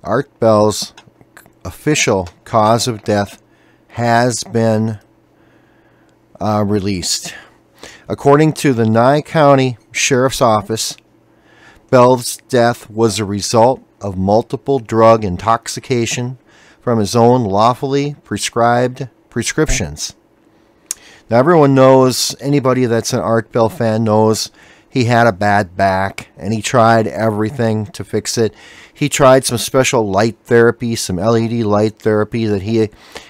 Art Bell's official cause of death has been released. According to the Nye County Sheriff's Office, Bell's death was a result of multiple drug intoxication from his own lawfully prescribed prescriptions. Now, everyone knows, anybody that's an Art Bell fan knows he had a bad back, and he tried everything to fix it. He tried some special light therapy, some LED light therapy that he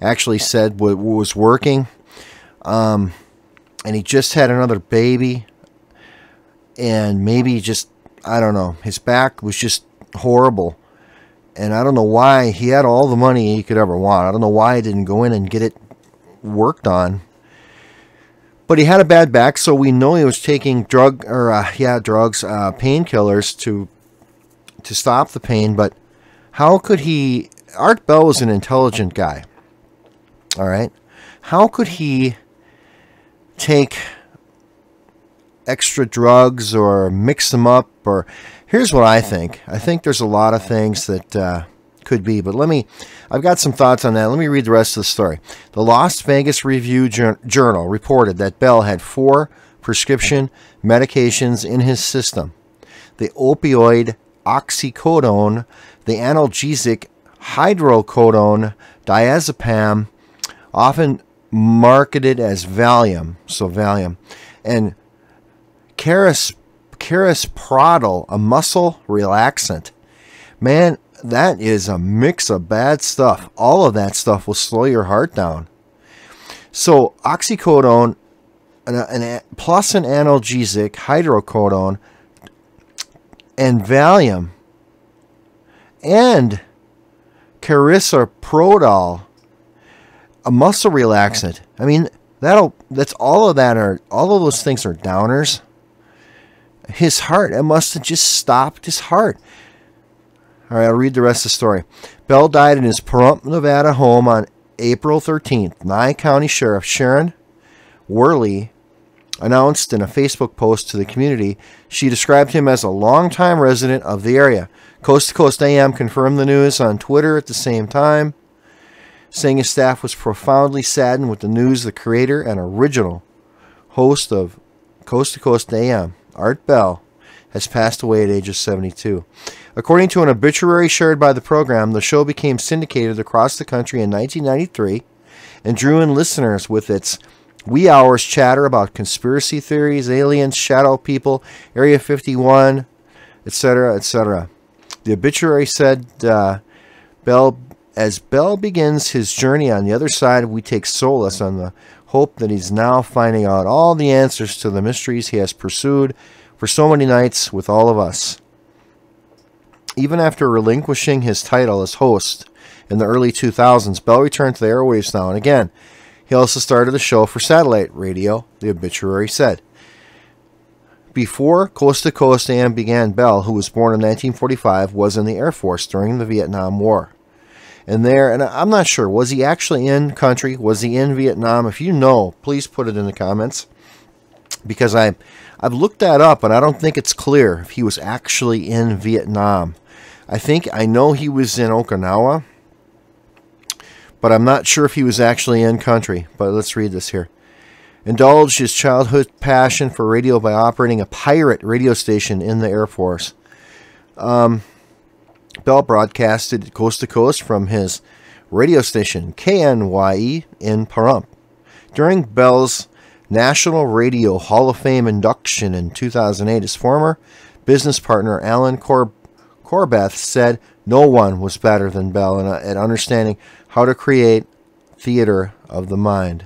actually said was working. And he just had another baby, and maybe just, I don't know, his back was just horrible. And I don't know why. He had all the money he could ever want. I don't know why he didn't go in and get it worked on. But he had a bad back, so we know he was taking drugs, painkillers to stop the pain. But how could he? Art Bell was an intelligent guy. All right, how could he take extra drugs or mix them up? Or here's what I think. I think there's a lot of things that could be, but I've got some thoughts on that. Let me read the rest of the story. The Las Vegas Review-Journal reported that Bell had 4 prescription medications in his system: the opioid oxycodone, the analgesic hydrocodone, diazepam, often marketed as Valium, and Carisoprodol, a muscle relaxant. Man, that is a mix of bad stuff. All of that stuff will slow your heart down. So oxycodone plus an analgesic, hydrocodone, and Valium, and Carisoprodol, a muscle relaxant. I mean, all of those things are downers. His heart, it must have just stopped his heart. All right, I'll read the rest of the story. Bell died in his Pahrump, Nevada home on April 13th. Nye County Sheriff Sharon Worley announced in a Facebook post to the community. She described him as a longtime resident of the area. Coast to Coast AM confirmed the news on Twitter at the same time, saying his staff was profoundly saddened with the news. The creator and original host of Coast to Coast AM, Art Bell, has passed away at age of 72. According to an obituary shared by the program, the show became syndicated across the country in 1993 and drew in listeners with its wee hours chatter about conspiracy theories, aliens, shadow people, Area 51, etc., etc. The obituary said, as Bell begins his journey on the other side, we take solace on the hope that he's now finding out all the answers to the mysteries he has pursued for so many nights with all of us. Even after relinquishing his title as host in the early 2000s, Bell returned to the airwaves now and again. He also started a show for satellite radio, the obituary said. Before Coast to Coast AM began, Bell, who was born in 1945, was in the Air Force during the Vietnam War. And I'm not sure, was he actually in country? Was he in Vietnam? If you know, please put it in the comments, because I've looked that up, and I don't think it's clear if he was actually in Vietnam. I know he was in Okinawa, but I'm not sure if he was actually in country. But let's read this here. Indulged his childhood passion for radio by operating a pirate radio station in the Air Force. Bell broadcasted coast to coast from his radio station, KNYE, in Pahrump. During Bell's National Radio Hall of Fame induction in 2008, his former business partner, Alan Corbeth, said no one was better than Bell at understanding how to create theater of the mind.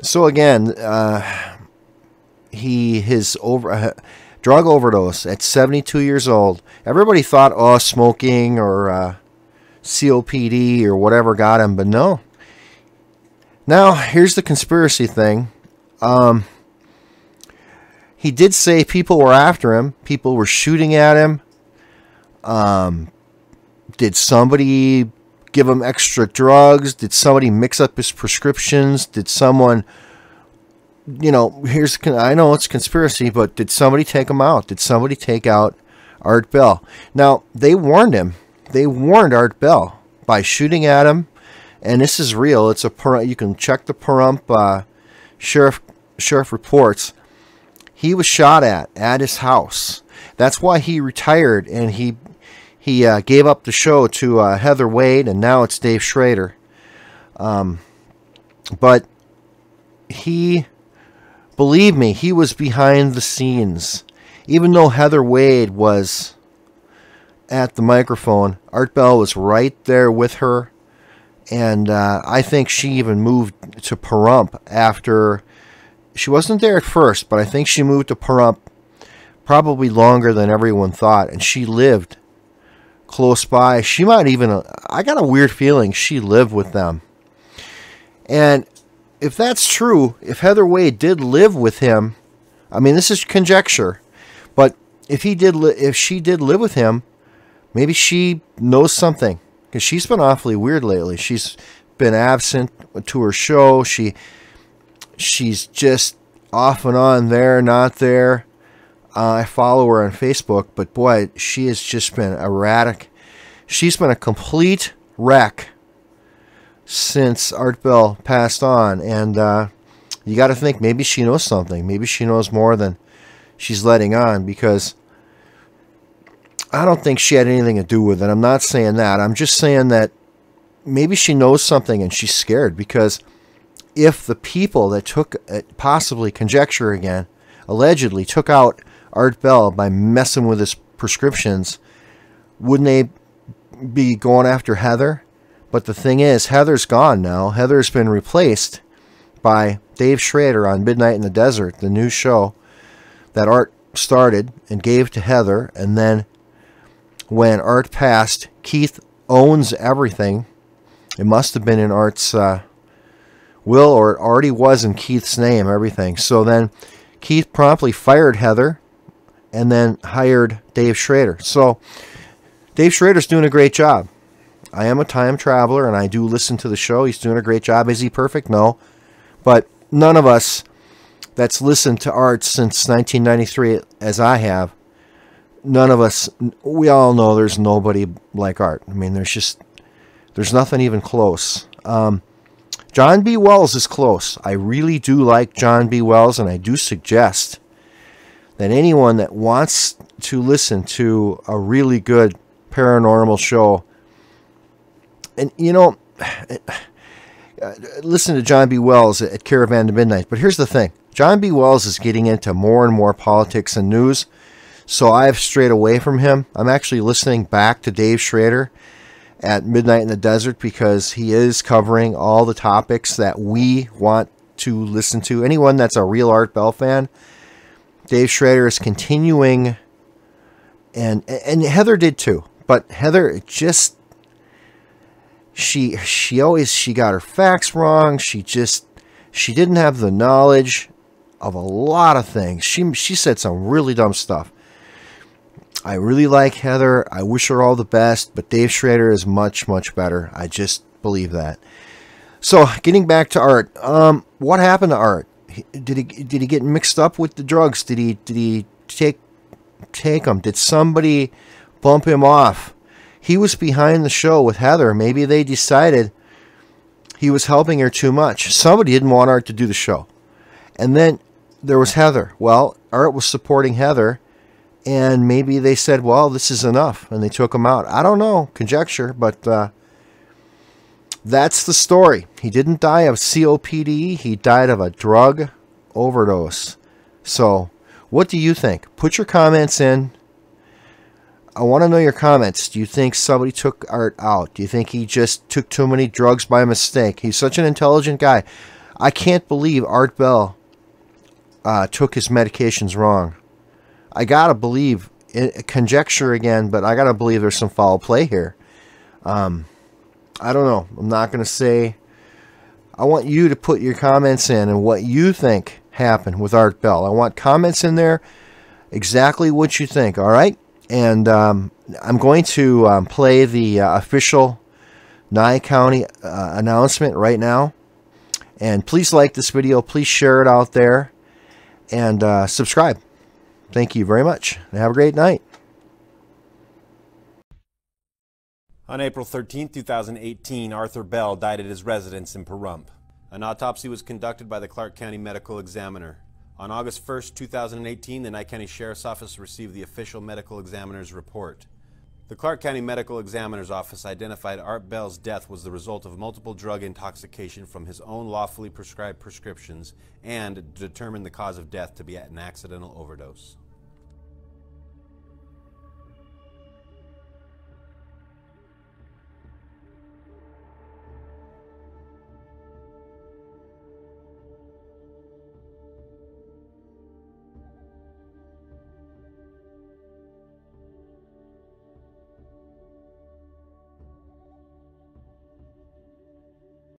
So again, his drug overdose at 72 years old. Everybody thought, smoking or COPD or whatever got him, but no. Now, here's the conspiracy thing. He did say people were after him. People were shooting at him. Did somebody give him extra drugs? Did somebody mix up his prescriptions? Did someone, I know it's conspiracy, but did somebody take him out? Did somebody take out Art Bell? Now, they warned him. they warned Art Bell by shooting at him, and this is real. It's you can check the Pahrump sheriff reports. He was shot at his house. That's why he retired, and he gave up the show to Heather Wade, and now it's Dave Schrader. But believe me, he was behind the scenes. Even though Heather Wade was at the microphone, Art Bell was right there with her. And I think she even moved to Pahrump after. She wasn't there at first, but I think she moved to Pahrump probably longer than everyone thought. And she lived close by. She might even, I got a weird feeling she lived with them. And if that's true, if Heather Wade did live with him, I mean, this is conjecture, but if she did live with him, maybe she knows something, because she's been awfully weird lately. She's been absent to her show. She's just off and on there, not there. I follow her on Facebook, but boy, she has just been erratic. She's been a complete wreck since Art Bell passed on, and you got to think maybe she knows something. Maybe she knows more than she's letting on, because I don't think she had anything to do with it. I'm not saying that. I'm just saying that maybe she knows something and she's scared, because if the people that took, possibly conjecture again, allegedly took out Art Bell by messing with his prescriptions, wouldn't they be going after Heather? But the thing is, Heather's gone now. Heather's been replaced by Dave Schrader on Midnight in the Desert, the new show that Art started and gave to Heather. And then when Art passed, Keith owns everything. It must have been in Art's will, or it already was in Keith's name, everything. So then Keith promptly fired Heather and then hired Dave Schrader. So Dave Schrader's doing a great job. I am a time traveler, and I do listen to the show. He's doing a great job. Is he perfect? No. But none of us that's listened to Art since 1993, as I have, none of us, we all know there's nobody like Art. I mean, there's nothing even close. John B. Wells is close. I really do like John B. Wells, and I do suggest that anyone that wants to listen to a really good paranormal show, and listen to John B. Wells at Caravan to Midnight. But here's the thing. John B. Wells is getting into more and more politics and news, so I've strayed away from him. I'm actually listening back to Dave Schrader at Midnight in the Desert, because he is covering all the topics that we want to listen to. Anyone that's a real Art Bell fan, Dave Schrader is continuing, and Heather did too. But Heather just, she got her facts wrong. She didn't have the knowledge of a lot of things. She said some really dumb stuff. I really like Heather. I wish her all the best, but Dave Schrader is much, much better. I just believe that. So, getting back to Art, what happened to Art? Did he get mixed up with the drugs? Did he take them? Did somebody bump him off? He was behind the show with Heather. Maybe they decided he was helping her too much. Somebody didn't want Art to do the show. And then there was Heather. Well, Art was supporting Heather, and maybe they said, well, this is enough, and they took him out. I don't know, conjecture, but that's the story. He didn't die of COPD. He died of a drug overdose. So, what do you think? Put your comments in. I want to know your comments. Do you think somebody took Art out? Do you think he just took too many drugs by mistake? He's such an intelligent guy. I can't believe Art Bell took his medications wrong. I gotta believe, conjecture again, but I gotta believe there's some foul play here. I don't know. I'm not gonna say. I want you to put your comments in and what you think happened with Art Bell. I want comments in there, exactly what you think. All right, and I'm going to play the official Nye County announcement right now. And please like this video. Please share it out there, and subscribe. Thank you very much, and have a great night. On April 13, 2018, Arthur Bell died at his residence in Pahrump. An autopsy was conducted by the Clark County Medical Examiner. On August 1, 2018, the Nye County Sheriff's Office received the official medical examiner's report. The Clark County Medical Examiner's Office identified Art Bell's death was the result of multiple drug intoxication from his own lawfully prescribed prescriptions and determined the cause of death to be an accidental overdose.